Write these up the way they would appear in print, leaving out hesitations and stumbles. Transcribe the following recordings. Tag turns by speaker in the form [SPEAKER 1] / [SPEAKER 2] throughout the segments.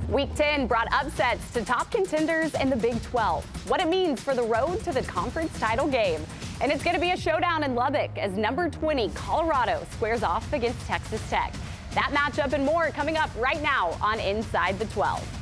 [SPEAKER 1] Week 10 brought upsets to top contenders in the Big 12. What it means for the road to the conference title game. And it's going to be a showdown in Lubbock as number 20 Colorado squares off against Texas Tech. That matchup and more coming up right now on Inside the 12.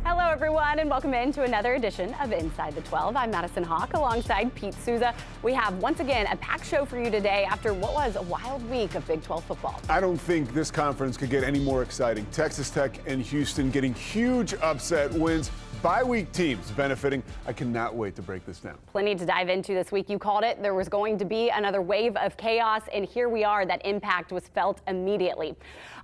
[SPEAKER 1] Hello, everyone, and welcome into another edition of Inside the 12. I'm Madison Hawk alongside Pete Souza. We have, once again, a packed show for you today after what was a wild week of Big 12 football.
[SPEAKER 2] I don't think this conference could get any more exciting. Texas Tech and Houston getting huge upset wins. Bye-week teams benefiting. I cannot wait to break this down.
[SPEAKER 1] Plenty to dive into this week. You called it. There was going to be another wave of chaos, and here we are. That impact was felt immediately.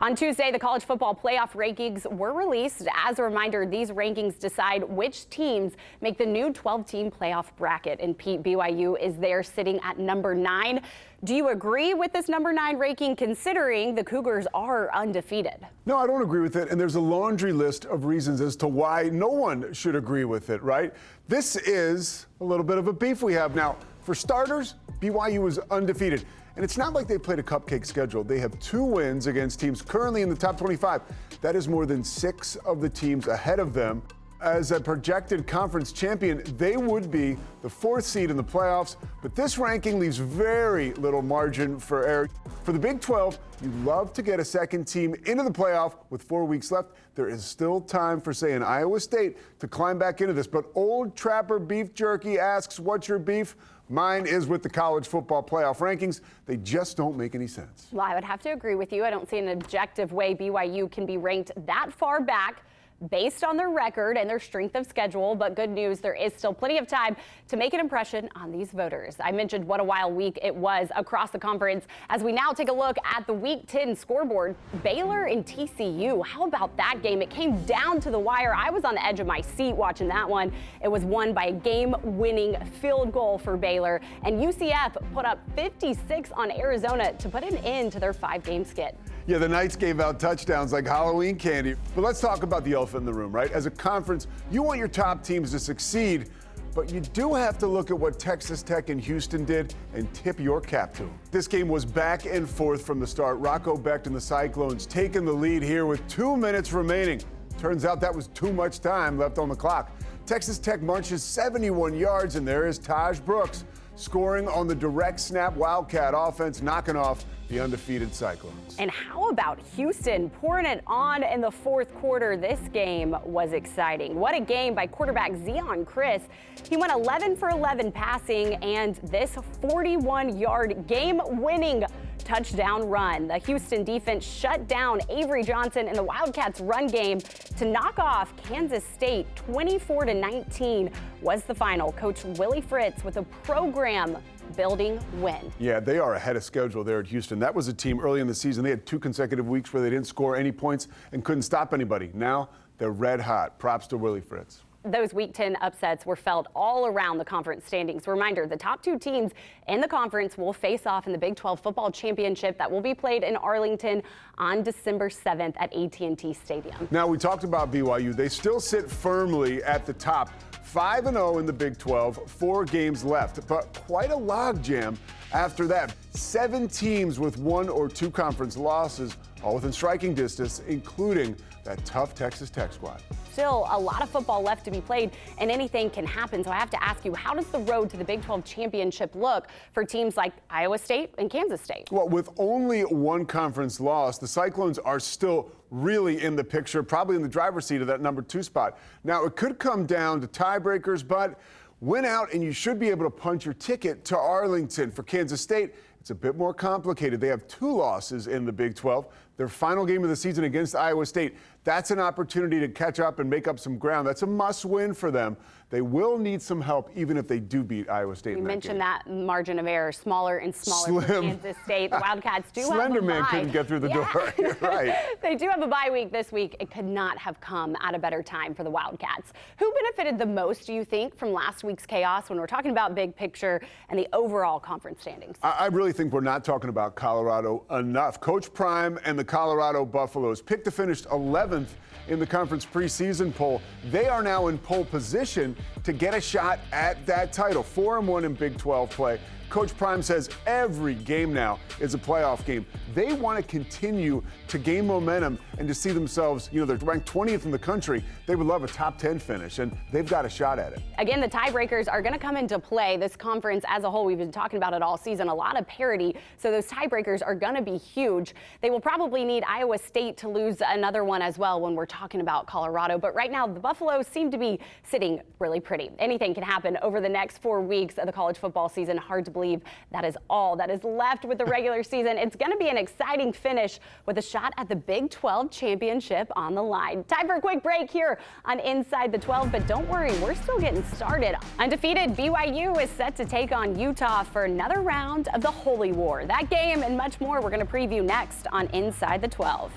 [SPEAKER 1] On Tuesday, the college football playoff rankings were released. As a reminder, these rankings decide which teams make the new 12-team playoff bracket. And Pete, BYU is there sitting at number 9. Do you agree with this number 9 ranking, considering the Cougars are undefeated?
[SPEAKER 2] No, I don't agree with it, and there's a laundry list of reasons as to why no one should agree with it, right? This is a little bit of a beef we have now. For starters, BYU is undefeated, and it's not like they played a cupcake schedule. They have 2 wins against teams currently in the top 25. That is more than 6 of the teams ahead of them. As a projected conference champion, they would be the 4th seed in the playoffs, but this ranking leaves very little margin for error. For the Big 12, you love to get a second team into the playoff with 4 weeks left. There is still time for, say, an Iowa State to climb back into this, but Old Trapper Beef Jerky asks, what's your beef? Mine is with the college football playoff rankings. They just don't make any sense.
[SPEAKER 1] Well, I would have to agree with you. I don't see an objective way BYU can be ranked that far back based on their record and their strength of schedule, but good news, there is still plenty of time to make an impression on these voters. I mentioned what a wild week it was across the conference. As we now take a look at the Week 10 scoreboard, Baylor and TCU. How about that game? It came down to the wire. I was on the edge of my seat watching that one. It was won by a game-winning field goal for Baylor, and UCF put up 56 on Arizona to put an end to their 5-game skid.
[SPEAKER 2] Yeah, the Knights gave out touchdowns like Halloween candy. But let's talk about the elephant in the room, right? As a conference, you want your top teams to succeed, but you do have to look at what Texas Tech and Houston did and tip your cap to them. This game was back and forth from the start. Rocco Becht and the Cyclones taking the lead here with 2 minutes remaining. Turns out that was too much time left on the clock. Texas Tech marches 71 yards, and there is Taj Brooks scoring on the direct snap Wildcat offense, knocking off the undefeated Cyclones.
[SPEAKER 1] And how about Houston pouring it on in the 4th quarter? This game was exciting. What a game by quarterback Zeon Chriss. He went 11 for 11 passing and this 41-yard game-winning touchdown run. The Houston defense shut down Avery Johnson and the Wildcats' run game to knock off Kansas State. 24-19 was the final. Coach Willie Fritz with a program-building win.
[SPEAKER 2] Yeah, they are ahead of schedule there at Houston. That was a team early in the season. They had 2 consecutive weeks where they didn't score any points and couldn't stop anybody. Now they're red hot. Props to Willie Fritz.
[SPEAKER 1] Those Week 10 upsets were felt all around the conference standings. Reminder, the top 2 teams in the conference will face off in the Big 12 football championship that will be played in Arlington on December 7th at AT&T Stadium.
[SPEAKER 2] Now, we talked about BYU. They still sit firmly at the top. 5-0 in the Big 12, 4 games left, but quite a logjam after that. 7 teams with 1 or 2 conference losses, all within striking distance, including that tough Texas Tech squad.
[SPEAKER 1] Still a lot of football left to be played, and anything can happen. So I have to ask you, how does the road to the Big 12 championship look for teams like Iowa State and Kansas State?
[SPEAKER 2] Well, with only 1 conference loss, the Cyclones are still really in the picture, probably in the driver's seat of that number 2 spot. Now, it could come down to tiebreakers, but win out and you should be able to punch your ticket to Arlington. For Kansas State, it's a bit more complicated. They have 2 losses in the Big 12. Their final game of the season against Iowa State. That's an opportunity to catch up and make up some ground. That's a must-win for them. They will need some help, even if they do beat Iowa State.
[SPEAKER 1] You mentioned that margin of error, smaller and smaller for Kansas State. The Wildcats do have a bye.
[SPEAKER 2] Slenderman couldn't get through the door. You're right.
[SPEAKER 1] They do have a bye week this week. It could not have come at a better time for the Wildcats. Who benefited the most, do you think, from last week's chaos when we're talking about big picture and the overall conference standings?
[SPEAKER 2] I really think we're not talking about Colorado enough. Coach Prime and the Colorado Buffaloes picked to finish 11th in the conference preseason poll. They are now in pole position to get a shot at that title. 4-1 in Big 12 play. Coach Prime says every game now is a playoff game. They want to continue to gain momentum and to see themselves, they're ranked 20th in the country. They would love a top 10 finish, and they've got a shot at it.
[SPEAKER 1] Again, the tiebreakers are going to come into play. This conference as a whole, we've been talking about it all season, a lot of parity. So those tiebreakers are going to be huge. They will probably need Iowa State to lose another one as well when we're talking about Colorado. But right now, the Buffaloes seem to be sitting really pretty. Anything can happen over the next 4 weeks of the college football season. Hard to believe that is all that is left with the regular season. It's going to be an exciting finish with a shot at the Big 12 championship on the line. Time for a quick break here on Inside the 12, but don't worry, we're still getting started. Undefeated BYU is set to take on Utah for another round of the Holy War. That game and much more we're going to preview next on Inside the 12.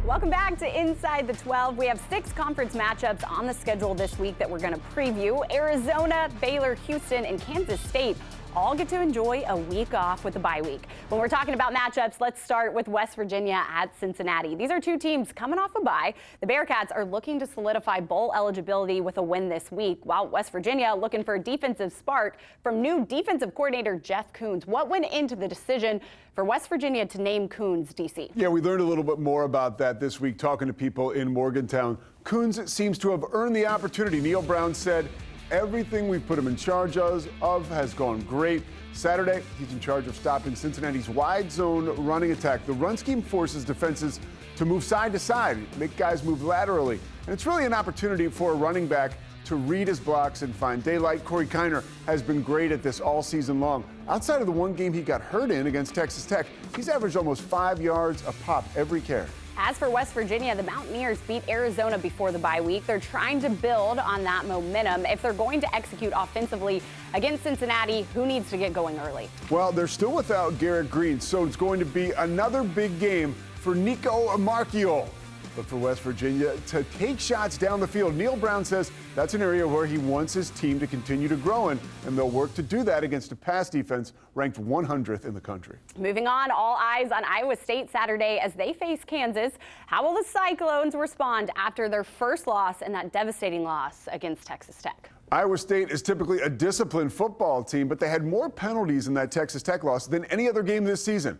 [SPEAKER 1] Welcome back to Inside the 12. We have 6 conference matchups on the schedule this week that we're going to preview. Arizona, Baylor, Houston, and Kansas State all get to enjoy a week off with the bye week. When we're talking about matchups, let's start with West Virginia at Cincinnati. These are 2 teams coming off a bye. The Bearcats are looking to solidify bowl eligibility with a win this week, while West Virginia looking for a defensive spark from new defensive coordinator Jeff Kuhns. What went into the decision for West Virginia to name Kuhns DC?
[SPEAKER 2] Yeah, we learned a little bit more about that this week talking to people in Morgantown. Kuhns seems to have earned the opportunity. Neil Brown said, everything we've put him in charge of has gone great. Saturday, he's in charge of stopping Cincinnati's wide zone running attack. The run scheme forces defenses to move side to side, make guys move laterally. And it's really an opportunity for a running back to read his blocks and find daylight. Corey Kiner has been great at this all season long. Outside of the one game he got hurt in against Texas Tech, he's averaged almost 5 yards a pop every carry.
[SPEAKER 1] As for West Virginia, the Mountaineers beat Arizona before the bye week. They're trying to build on that momentum. If they're going to execute offensively against Cincinnati, who needs to get going early?
[SPEAKER 2] Well, they're still without Garrett Green, so it's going to be another big game for Nico Marchiol. But for West Virginia to take shots down the field, Neil Brown says that's an area where he wants his team to continue to grow in, and they'll work to do that against a pass defense ranked 100th in the country.
[SPEAKER 1] Moving on, all eyes on Iowa State Saturday as they face Kansas. How will the Cyclones respond after their first loss and that devastating loss against Texas Tech?
[SPEAKER 2] Iowa State is typically a disciplined football team, but they had more penalties in that Texas Tech loss than any other game this season.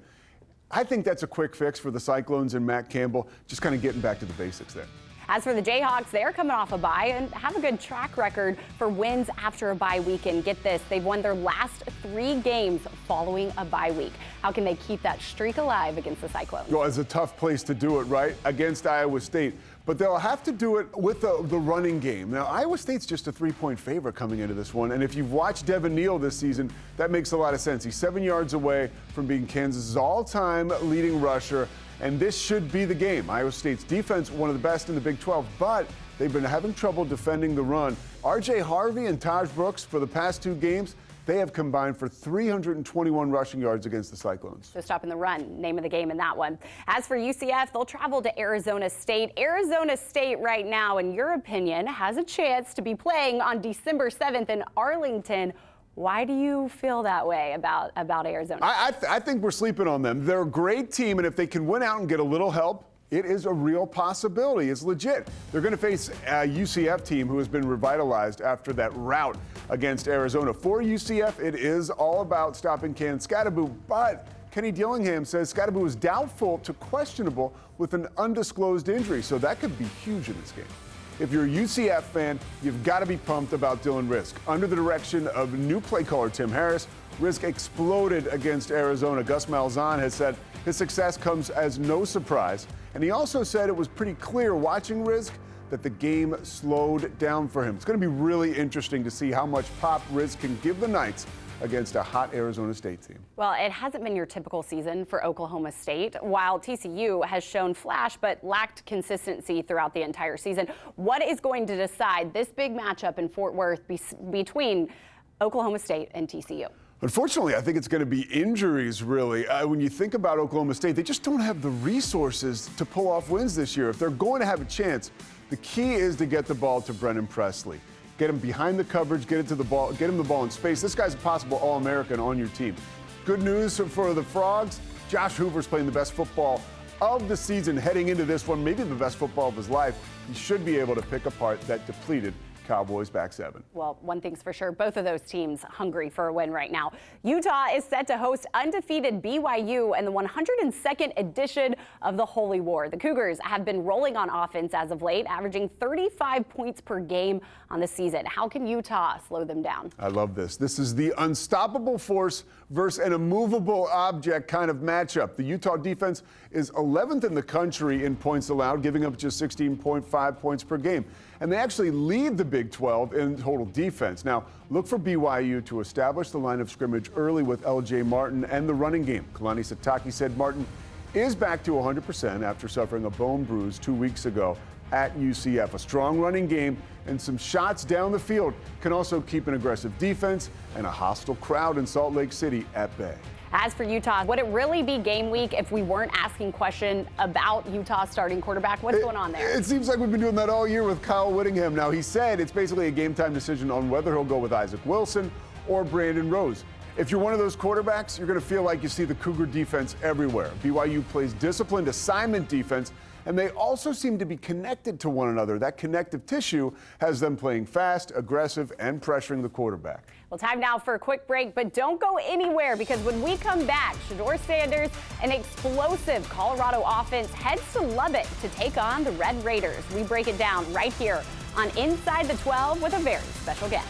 [SPEAKER 2] I think that's a quick fix for the Cyclones and Matt Campbell, just kind of getting back to the basics there.
[SPEAKER 1] As for the Jayhawks, they're coming off a bye and have a good track record for wins after a bye week. And get this, they've won their last 3 games following a bye week. How can they keep that streak alive against the Cyclones?
[SPEAKER 2] Well, it's a tough place to do it, right? Against Iowa State. But they'll have to do it with the running game. Now, Iowa State's just a 3-point favorite coming into this one. And if you've watched Devin Neal this season, that makes a lot of sense. He's 7 yards away from being Kansas's all-time leading rusher. And this should be the game. Iowa State's defense, one of the best in the Big 12, but they've been having trouble defending the run. R.J. Harvey and Taj Brooks, for the past 2 games, they have combined for 321 rushing yards against the Cyclones.
[SPEAKER 1] So stopping the run, name of the game in that one. As for UCF, they'll travel to Arizona State. Arizona State right now, in your opinion, has a chance to be playing on December 7th in Arlington. Why do you feel that way about Arizona?
[SPEAKER 2] I think we're sleeping on them. They're a great team, and if they can win out and get a little help, it is a real possibility. It's legit. They're going to face a UCF team who has been revitalized after that rout against Arizona. For UCF, it is all about stopping Cam Skattebo, but Kenny Dillingham says Skattebo is doubtful to questionable with an undisclosed injury, so that could be huge in this game. If you're a UCF fan, you've got to be pumped about Dylan Rizk. Under the direction of new play caller Tim Harris, Rizk exploded against Arizona. Gus Malzahn has said his success comes as no surprise. And he also said it was pretty clear watching Rizk that the game slowed down for him. It's going to be really interesting to see how much pop Rizk can give the Knights against a hot Arizona State team.
[SPEAKER 1] Well, it hasn't been your typical season for Oklahoma State, while TCU has shown flash but lacked consistency throughout the entire season. What is going to decide this big matchup in Fort Worth between Oklahoma State and TCU?
[SPEAKER 2] Unfortunately, I think it's going to be injuries, really. When you think about Oklahoma State, they just don't have the resources to pull off wins this year. If they're going to have a chance, the key is to get the ball to Brennan Presley. Get him behind the coverage, get him the ball in space. This guy's a possible All-American on your team. Good news for the Frogs. Josh Hoover's playing the best football of the season heading into this one, maybe the best football of his life. He should be able to pick apart that depleted Cowboys back seven.
[SPEAKER 1] Well, one thing's for sure, both of those teams hungry for a win right now. Utah is set to host undefeated BYU in the 102nd edition of the Holy War. The Cougars have been rolling on offense as of late, averaging 35 points per game on the season. How can Utah slow them down?
[SPEAKER 2] I love this. This is the unstoppable force versus an immovable object kind of matchup. The Utah defense is 11th in the country in points allowed, giving up just 16.5 points per game. And they actually lead the Big 12 in total defense. Now, look for BYU to establish the line of scrimmage early with L.J. Martin and the running game. Kalani Sitake said Martin is back to 100% after suffering a bone bruise 2 weeks ago at UCF. A strong running game and some shots down the field can also keep an aggressive defense and a hostile crowd in Salt Lake City at bay.
[SPEAKER 1] As for Utah, would it really be game week if we weren't asking questions about Utah's starting quarterback? What's going on there?
[SPEAKER 2] It seems like we've been doing that all year with Kyle Whittingham. Now, he said it's basically a game-time decision on whether he'll go with Isaac Wilson or Brandon Rose. If you're one of those quarterbacks, you're going to feel like you see the Cougar defense everywhere. BYU plays disciplined assignment defense, and they also seem to be connected to one another. That connective tissue has them playing fast, aggressive, and pressuring the quarterback.
[SPEAKER 1] Well, time now for a quick break, but don't go anywhere because when we come back, Shedeur Sanders, an explosive Colorado offense, heads to Lubbock to take on the Red Raiders. We break it down right here on Inside the 12 with a very special guest.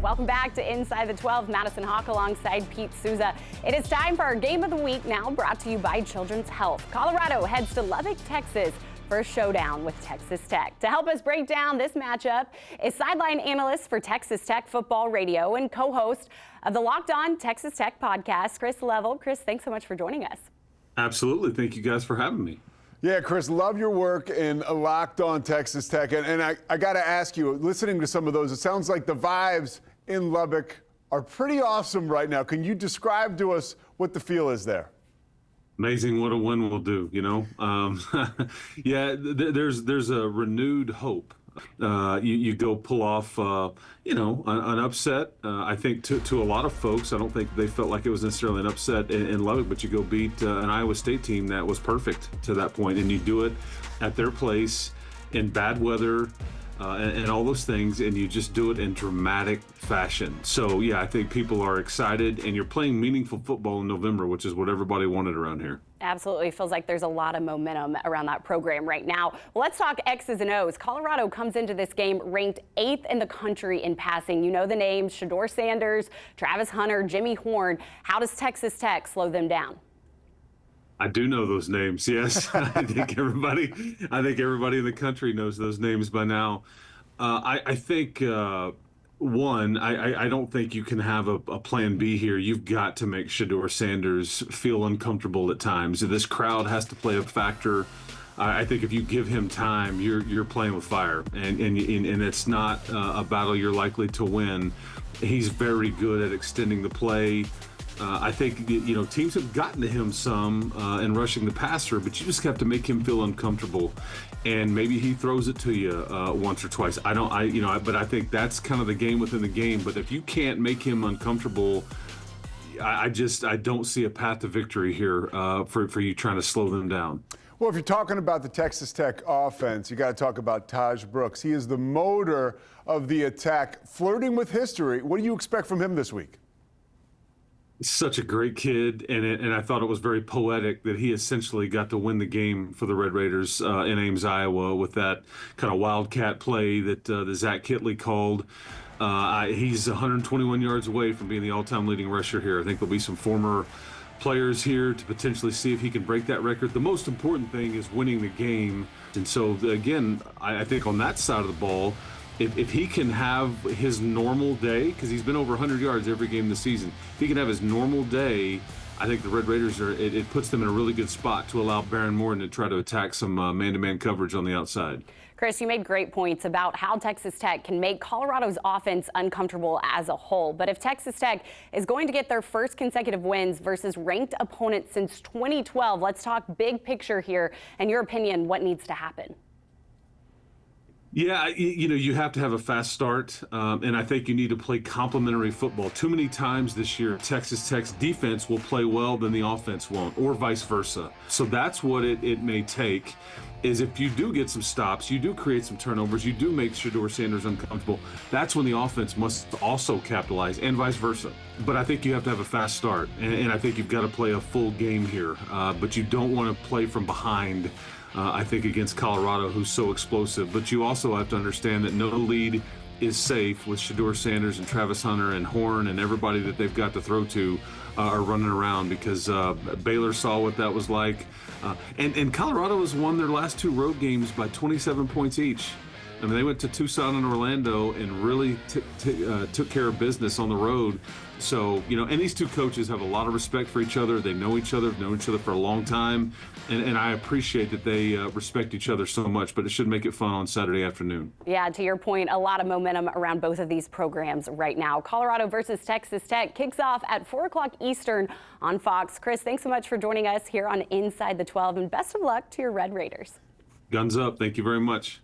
[SPEAKER 1] Welcome back to Inside the 12. Madison Hawk alongside Pete Souza. It is time for our Game of the Week now, brought to you by Children's Health. Colorado heads to Lubbock, Texas for a showdown with Texas Tech. To help us break down this matchup is sideline analyst for Texas Tech Football Radio and co-host of the Locked On Texas Tech podcast, Chris Level. Chris, thanks so much for joining us.
[SPEAKER 3] Absolutely. Thank you guys for having me.
[SPEAKER 2] Yeah, Chris, love your work in Locked On Texas Tech. And I got to ask you, listening to some of those, it sounds like the vibes in Lubbock are pretty awesome right now. Can you describe to us what the feel is there?
[SPEAKER 3] Amazing what a win will do, you know? Yeah, there's a renewed hope. You go pull off, an upset. I think to a lot of folks, I don't think they felt like it was necessarily an upset in Lubbock, but you go beat an Iowa State team that was perfect to that point, and you do it at their place in bad weather. And all those things, and you just do it in dramatic fashion. So, yeah, I think people are excited, and you're playing meaningful football in November, which is what everybody wanted around here.
[SPEAKER 1] Absolutely. Feels like there's a lot of momentum around that program right now. Well, let's talk X's and O's. Colorado comes into this game ranked 8th in the country in passing. You know the names: Shedeur Sanders, Travis Hunter, Jimmy Horn. How does Texas Tech slow them down?
[SPEAKER 3] I do know those names. Yes, I think everybody in the country knows those names by now. I think one, I don't think you can have a plan B here. You've got to make Shedeur Sanders feel uncomfortable at times. This crowd has to play a factor. I think if you give him time, you're playing with fire, and it's not a battle you're likely to win. He's very good at extending the play. I think, teams have gotten to him some in rushing the passer, but you just have to make him feel uncomfortable. And maybe he throws it to you once or twice. But I think that's kind of the game within the game. But if you can't make him uncomfortable, I don't see a path to victory here for you trying to slow them down.
[SPEAKER 2] Well, if you're talking about the Texas Tech offense, you got to talk about Taj Brooks. He is the motor of the attack, flirting with history. What do you expect from him this week?
[SPEAKER 3] Such a great kid, and I thought it was very poetic that he essentially got to win the game for the Red Raiders in Ames, Iowa, with that kind of wildcat play that the Zach Kitley called. He's 121 yards away from being the all-time leading rusher here. I think there'll be some former players here to potentially see if he can break that record. The most important thing is winning the game, and so again, I think on that side of the ball, if he can have his normal day, because he's been over 100 yards every game this season, if he can have his normal day, I think the Red Raiders it puts them in a really good spot to allow Baron Morton to try to attack some man-to-man coverage on the outside.
[SPEAKER 1] Chris, you made great points about how Texas Tech can make Colorado's offense uncomfortable as a whole. But if Texas Tech is going to get their first consecutive wins versus ranked opponents since 2012, let's talk big picture here. In your opinion, what needs to happen?
[SPEAKER 3] Yeah, you have to have a fast start, and I think you need to play complementary football. Too many times this year, Texas Tech's defense will play well, then the offense won't, or vice versa. So that's what it may take, is if you do get some stops, you do create some turnovers, you do make Shedeur Sanders uncomfortable, that's when the offense must also capitalize, and vice versa. But I think you have to have a fast start, and I think you've got to play a full game here, but you don't want to play from behind. I think against Colorado, who's so explosive. But you also have to understand that no lead is safe with Shedeur Sanders and Travis Hunter and Horn and everybody that they've got to throw to are running around, because Baylor saw what that was like. And Colorado has won their last 2 road games by 27 points each. I mean, they went to Tucson and Orlando and really took care of business on the road. So, and these 2 coaches have a lot of respect for each other. They know each other, have known each other for a long time. And I appreciate that they respect each other so much, but it should make it fun on Saturday afternoon.
[SPEAKER 1] Yeah, to your point, a lot of momentum around both of these programs right now. Colorado versus Texas Tech kicks off at 4 o'clock Eastern on Fox. Chris, thanks so much for joining us here on Inside the 12, and best of luck to your Red Raiders.
[SPEAKER 3] Guns up. Thank you very much.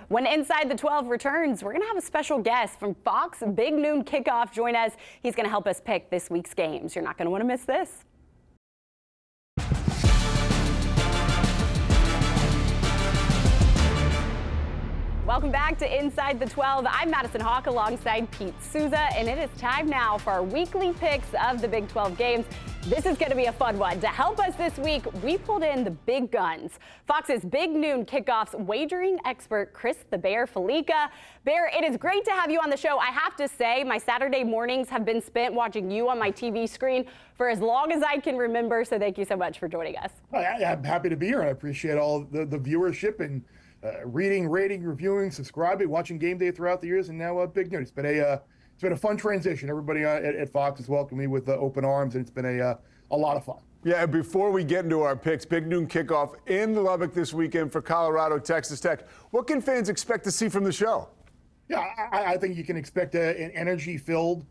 [SPEAKER 1] When Inside the 12 returns, we're going to have a special guest from Fox Big Noon Kickoff join us. He's going to help us pick this week's games. You're not going to want to miss this. Welcome back to Inside the 12. I'm Madison Hawk alongside Pete Souza, and it is time now for our weekly picks of the Big 12 games. This is going to be a fun one. To help us this week, we pulled in the big guns. Fox's Big Noon Kickoff's wagering expert, Chris the Bear Felica. Bear, it is great to have you on the show. I have to say, my Saturday mornings have been spent watching you on my TV screen for as long as I can remember, so thank you so much for joining us.
[SPEAKER 4] I'm happy to be here, and I appreciate all the viewership and reading, rating, reviewing, subscribing, watching Game Day throughout the years, and now Big Noon. It's been a fun transition. Everybody at Fox has welcomed me with open arms, and it's been a lot of fun.
[SPEAKER 2] Yeah, before we get into our picks, Big Noon Kickoff in Lubbock this weekend for Colorado, Texas Tech. What can fans expect to see from the show?
[SPEAKER 4] Yeah, I think you can expect an energy-filled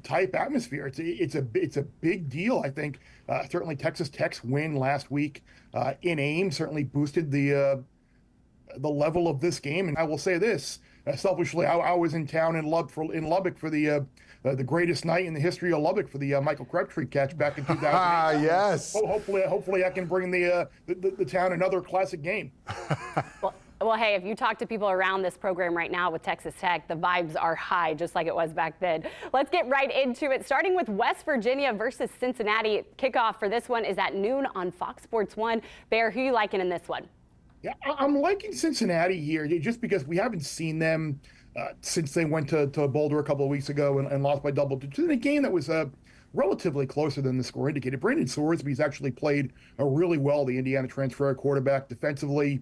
[SPEAKER 4] type atmosphere. It's a big deal. I think certainly Texas Tech's win last week in Ames certainly boosted the level of this game. And I will say this, selfishly, I was in town in Lubbock for the greatest night in the history of Lubbock for the Michael Crabtree catch back in 2008.
[SPEAKER 2] Ah, yes.
[SPEAKER 4] Hopefully I can bring the town another classic game.
[SPEAKER 1] Well, hey, if you talk to people around this program right now with Texas Tech, the vibes are high, just like it was back then. Let's get right into it, starting with West Virginia versus Cincinnati. Kickoff for this one is at noon on Fox Sports 1. Bear, who you liking in this one?
[SPEAKER 4] Yeah, I'm liking Cincinnati here just because we haven't seen them since they went to Boulder a couple of weeks ago and lost by double digits in a game that was relatively closer than the score indicated. Brandon Sorsby's actually played really well, the Indiana transfer quarterback. Defensively,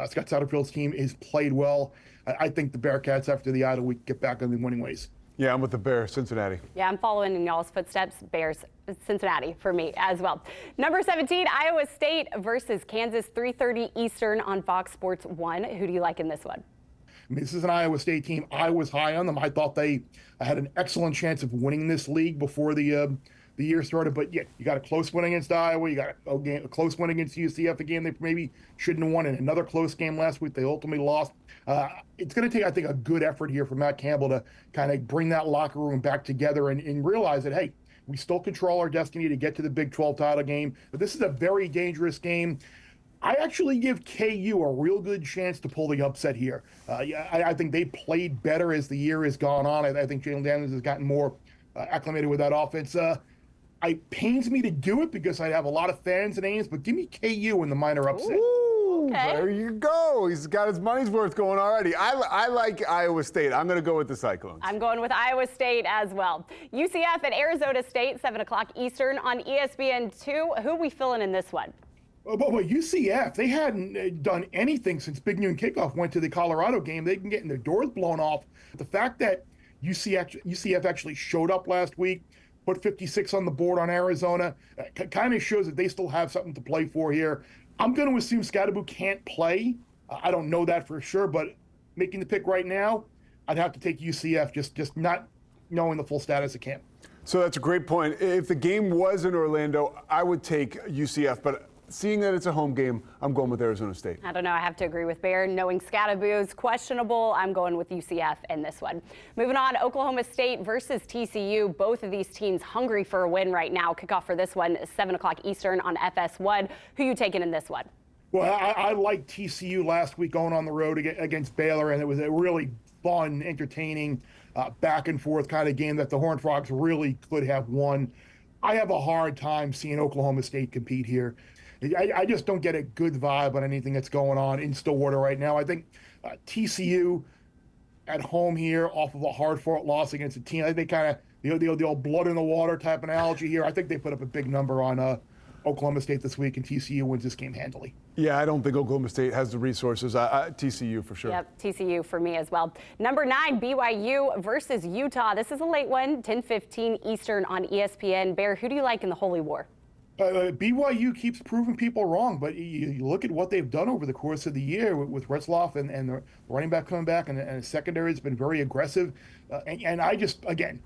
[SPEAKER 4] Scott Satterfield's team has played well. I think the Bearcats, after the idle week, get back on the winning ways.
[SPEAKER 2] Yeah, I'm with the Bears, Cincinnati.
[SPEAKER 1] Yeah, I'm following in y'all's footsteps. Bears, Cincinnati for me as well. Number 17, Iowa State versus Kansas, 3:30 Eastern on Fox Sports 1. Who do you like in this one?
[SPEAKER 4] I mean, this is an Iowa State team. I was high on them. I thought they had an excellent chance of winning this league before the year started. But yeah, you got a close win against Iowa. You got a close win against UCF, a game they maybe shouldn't have won. And another close game last week they ultimately lost. It's going to take, I think, a good effort here for Matt Campbell to kind of bring that locker room back together and realize that, hey, we still control our destiny to get to the Big 12 title game. But this is a very dangerous game. I actually give KU a real good chance to pull the upset here. I think they played better as the year has gone on. I think Jalen Daniels has gotten more acclimated with that offense. It pains me to do it because I have a lot of fans in Ames, but give me KU in the minor upset.
[SPEAKER 2] Ooh,
[SPEAKER 1] Okay.
[SPEAKER 2] There you go. He's got his money's worth going already. I like Iowa State. I'm going to go with the Cyclones.
[SPEAKER 1] I'm going with Iowa State as well. UCF at Arizona State, 7 o'clock Eastern on ESPN2. Who are we filling in this one?
[SPEAKER 4] But UCF, they hadn't done anything since Big Noon Kickoff went to the Colorado game. They've been getting their doors blown off. The fact that UCF actually showed up last week, put 56 on the board on Arizona, kind of shows that they still have something to play for here. I'm going to assume Scadaboo can't play. I don't know that for sure, but making the pick right now, I'd have to take UCF, just not knowing the full status of camp.
[SPEAKER 2] So that's a great point. If the game was in Orlando, I would take UCF, but seeing that it's a home game, I'm going with Arizona State.
[SPEAKER 1] I don't know. I have to agree with Bear. Knowing Scadaboo's questionable, I'm going with UCF in this one. Moving on, Oklahoma State versus TCU. Both of these teams hungry for a win right now. Kickoff for this one, 7 o'clock Eastern on FS1. Who you taking in this one?
[SPEAKER 4] Well, I liked TCU last week going on the road against Baylor, and it was a really fun, entertaining, back and forth kind of game that the Horned Frogs really could have won. I have a hard time seeing Oklahoma State compete here. I just don't get a good vibe on anything that's going on in Stillwater right now. I think TCU at home here off of a hard-fought loss against a team, I think they kind of, the old blood in the water type analogy here. I think they put up a big number on Oklahoma State this week, and TCU wins this game handily.
[SPEAKER 2] Yeah, I don't think Oklahoma State has the resources. TCU for sure.
[SPEAKER 1] Yep, TCU for me as well. Number 9, BYU versus Utah. This is a late one, 10:15 Eastern on ESPN. Bear, who do you like in the Holy War?
[SPEAKER 4] BYU keeps proving people wrong, but you look at what they've done over the course of the year with Retzloff and the running back coming back, and the secondary has been very aggressive. And I just, again,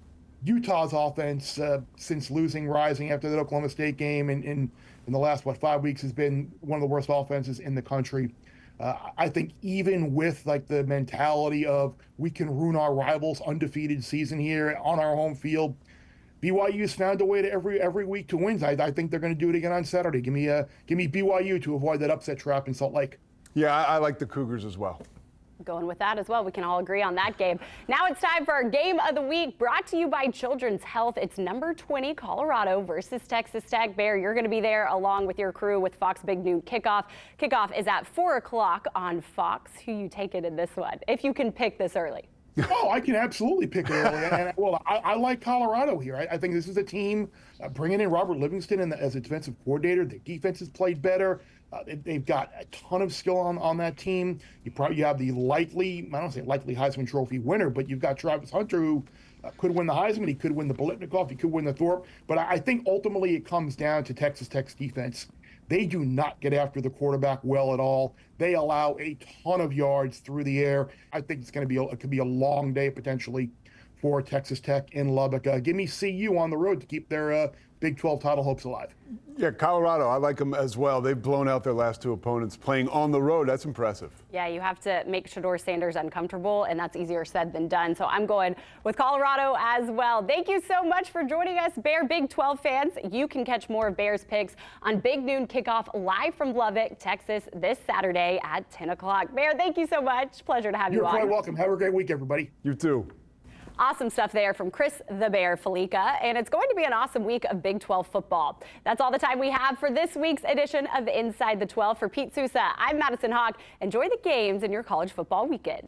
[SPEAKER 4] Utah's offense, since rising after the Oklahoma State game in the last, 5 weeks, has been one of the worst offenses in the country. I think even with like the mentality of we can ruin our rivals' undefeated season here on our home field, BYU's found a way to every week to win. I think they're going to do it again on Saturday. Give me BYU to avoid that upset trap in Salt Lake.
[SPEAKER 2] Yeah, I like the Cougars as well.
[SPEAKER 1] Going with that as well. We can all agree on that game. Now it's time for our game of the week, brought to you by Children's Health. It's number 20 Colorado versus Texas Tech. Bear, you're going to be there along with your crew with Fox Big Noon Kickoff. Kickoff is at 4 o'clock on Fox. Who you taking in this one, if you can pick this early?
[SPEAKER 4] Oh, I can absolutely pick it early. And I like Colorado here. I think this is a team bringing in Robert Livingston as a defensive coordinator. The defense has played better. They've got a ton of skill on that team. You have the likely, I don't say likely Heisman Trophy winner, but you've got Travis Hunter, who could win the Heisman. He could win the Biletnikoff. He could win the Thorpe. But I think ultimately it comes down to Texas Tech's defense. They do not get after the quarterback well at all. They allow a ton of yards through the air. I think it could be a long day potentially for Texas Tech in Lubbock. Give me CU on the road to keep their Big 12 title hopes alive.
[SPEAKER 2] Yeah, Colorado, I like them as well. They've blown out their last 2 opponents playing on the road. That's impressive.
[SPEAKER 1] Yeah, you have to make Shedeur Sanders uncomfortable, and that's easier said than done. So I'm going with Colorado as well. Thank you so much for joining us, Bear Big 12 fans. You can catch more of Bears picks on Big Noon Kickoff live from Lubbock, Texas, this Saturday at 10 o'clock. Bear, thank you so much. Pleasure to have you on.
[SPEAKER 4] You're quite welcome. Have a great week, everybody.
[SPEAKER 2] You too.
[SPEAKER 1] Awesome stuff there from Chris the Bear Felica, and it's going to be an awesome week of Big 12 football. That's all the time we have for this week's edition of Inside the 12. For Pete Sousa, I'm Madison Hawk. Enjoy the games in your college football weekend.